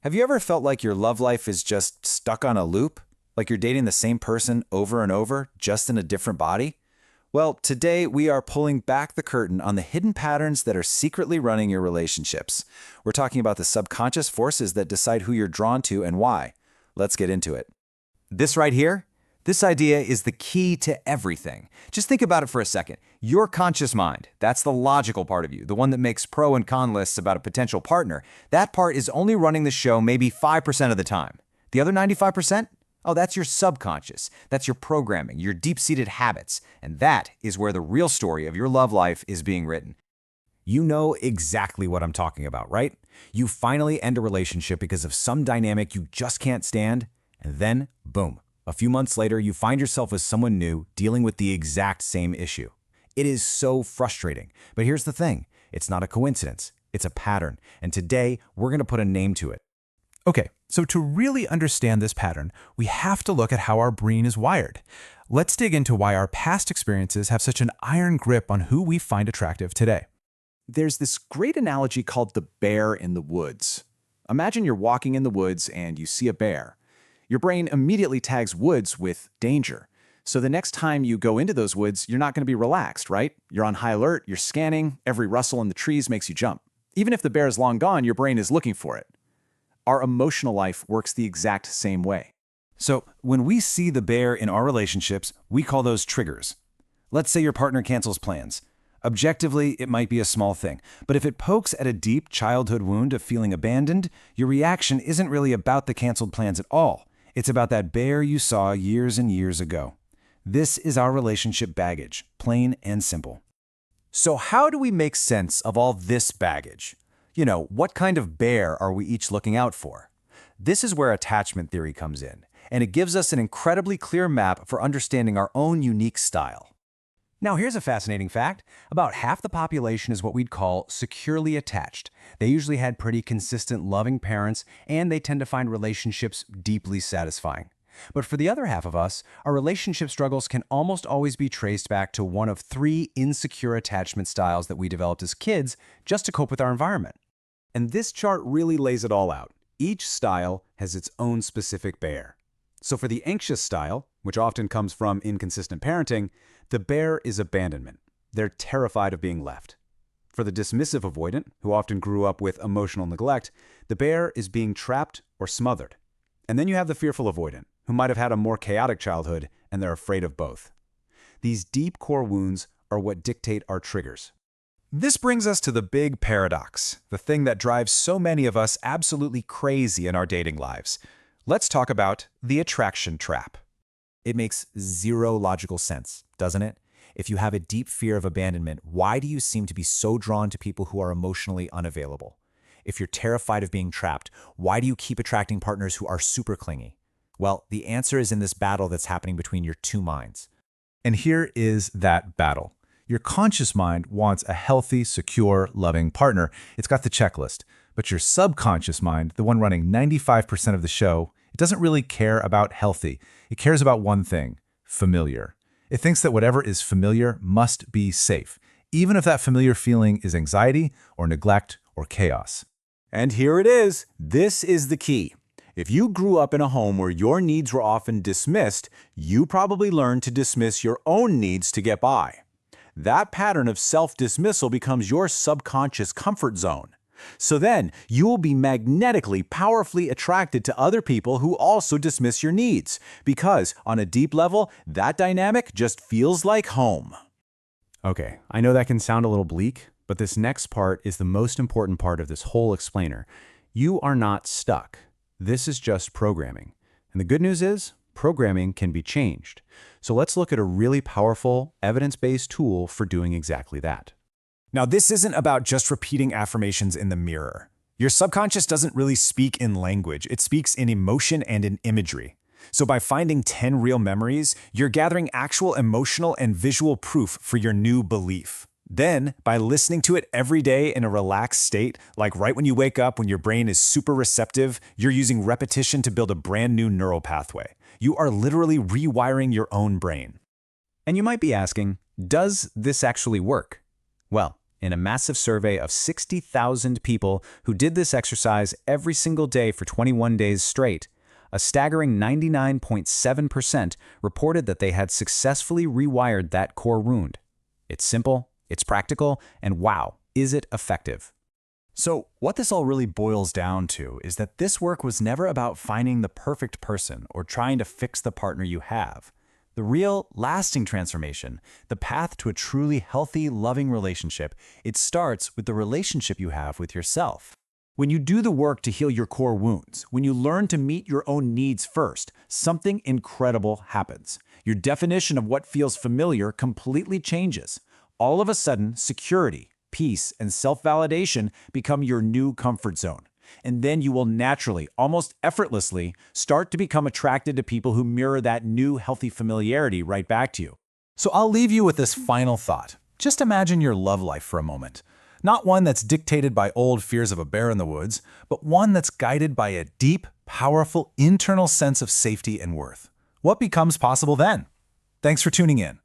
Have you ever felt like your love life is just stuck on a loop? Like you're dating the same person over and over, just in a different body? Well, today we are pulling back the curtain on the hidden patterns that are secretly running your relationships. We're talking about the subconscious forces that decide who you're drawn to and why. Let's get into it. This right here, this idea is the key to everything. Just think about it for a second. Your conscious mind, that's the logical part of you, the one that makes pro and con lists about a potential partner. That part is only running the show maybe 5% of the time. The other 95%? Oh, that's your subconscious. That's your programming, your deep-seated habits. And that is where the real story of your love life is being written. You know exactly what I'm talking about, right? You finally end a relationship because of some dynamic you just can't stand, and then, boom. A few months later, you find yourself with someone new dealing with the exact same issue. It is so frustrating. But here's the thing. It's not a coincidence. It's a pattern. And today, we're going to put a name to it. Okay, so to really understand this pattern, we have to look at how our brain is wired. Let's dig into why our past experiences have such an iron grip on who we find attractive today. There's this great analogy called the bear in the woods. Imagine you're walking in the woods and you see a bear. Your brain immediately tags woods with danger. So the next time you go into those woods, you're not going to be relaxed, right? You're on high alert, you're scanning, every rustle in the trees makes you jump. Even if the bear is long gone, your brain is looking for it. Our emotional life works the exact same way. So when we see the bear in our relationships, we call those triggers. Let's say your partner cancels plans. Objectively, it might be a small thing, but if it pokes at a deep childhood wound of feeling abandoned, your reaction isn't really about the canceled plans at all. It's about that bear you saw years and years ago. This is our relationship baggage, plain and simple. So how do we make sense of all this baggage? What kind of bear are we each looking out for? This is where attachment theory comes in, and it gives us an incredibly clear map for understanding our own unique style. Now, here's a fascinating fact. About half the population is what we'd call securely attached. They usually had pretty consistent, loving parents, and they tend to find relationships deeply satisfying. But for the other half of us, our relationship struggles can almost always be traced back to one of three insecure attachment styles that we developed as kids just to cope with our environment. And this chart really lays it all out. Each style has its own specific bear. So for the anxious style, which often comes from inconsistent parenting, the bear is abandonment. They're terrified of being left. For the dismissive avoidant, who often grew up with emotional neglect, the bear is being trapped or smothered. And then you have the fearful avoidant, who might have had a more chaotic childhood, and they're afraid of both. These deep core wounds are what dictate our triggers. This brings us to the big paradox, the thing that drives so many of us absolutely crazy in our dating lives. Let's talk about the attraction trap. It makes zero logical sense, doesn't it? If you have a deep fear of abandonment, why do you seem to be so drawn to people who are emotionally unavailable? If you're terrified of being trapped, why do you keep attracting partners who are super clingy? Well, the answer is in this battle that's happening between your two minds. And here is that battle. Your conscious mind wants a healthy, secure, loving partner. It's got the checklist. But your subconscious mind, the one running 95% of the show, it doesn't really care about healthy. It cares about one thing: familiar. It thinks that whatever is familiar must be safe, even if that familiar feeling is anxiety or neglect or chaos. And here it is. This is the key. If you grew up in a home where your needs were often dismissed, you probably learned to dismiss your own needs to get by. That pattern of self-dismissal becomes your subconscious comfort zone. So then, you will be magnetically, powerfully attracted to other people who also dismiss your needs, because on a deep level, that dynamic just feels like home. Okay, I know that can sound a little bleak, but this next part is the most important part of this whole explainer. You are not stuck. This is just programming. And the good news is, programming can be changed. So let's look at a really powerful, evidence-based tool for doing exactly that. Now, this isn't about just repeating affirmations in the mirror. Your subconscious doesn't really speak in language. It speaks in emotion and in imagery. So by finding 10 real memories, you're gathering actual emotional and visual proof for your new belief. Then, by listening to it every day in a relaxed state, like right when you wake up when your brain is super receptive, you're using repetition to build a brand new neural pathway. You are literally rewiring your own brain. And you might be asking, does this actually work? Well, In a massive survey of 60,000 people who did this exercise every single day for 21 days straight, a staggering 99.7% reported that they had successfully rewired that core wound. It's simple, it's practical, and wow, is it effective? So, what this all really boils down to is that this work was never about finding the perfect person or trying to fix the partner you have. The real, lasting transformation, the path to a truly healthy, loving relationship, it starts with the relationship you have with yourself. When you do the work to heal your core wounds, when you learn to meet your own needs first, something incredible happens. Your definition of what feels familiar completely changes. All of a sudden, security, peace, and self-validation become your new comfort zone. And then you will naturally, almost effortlessly, start to become attracted to people who mirror that new healthy familiarity right back to you. So I'll leave you with this final thought. Just imagine your love life for a moment. Not one that's dictated by old fears of a bear in the woods, but one that's guided by a deep, powerful internal sense of safety and worth. What becomes possible then? Thanks for tuning in.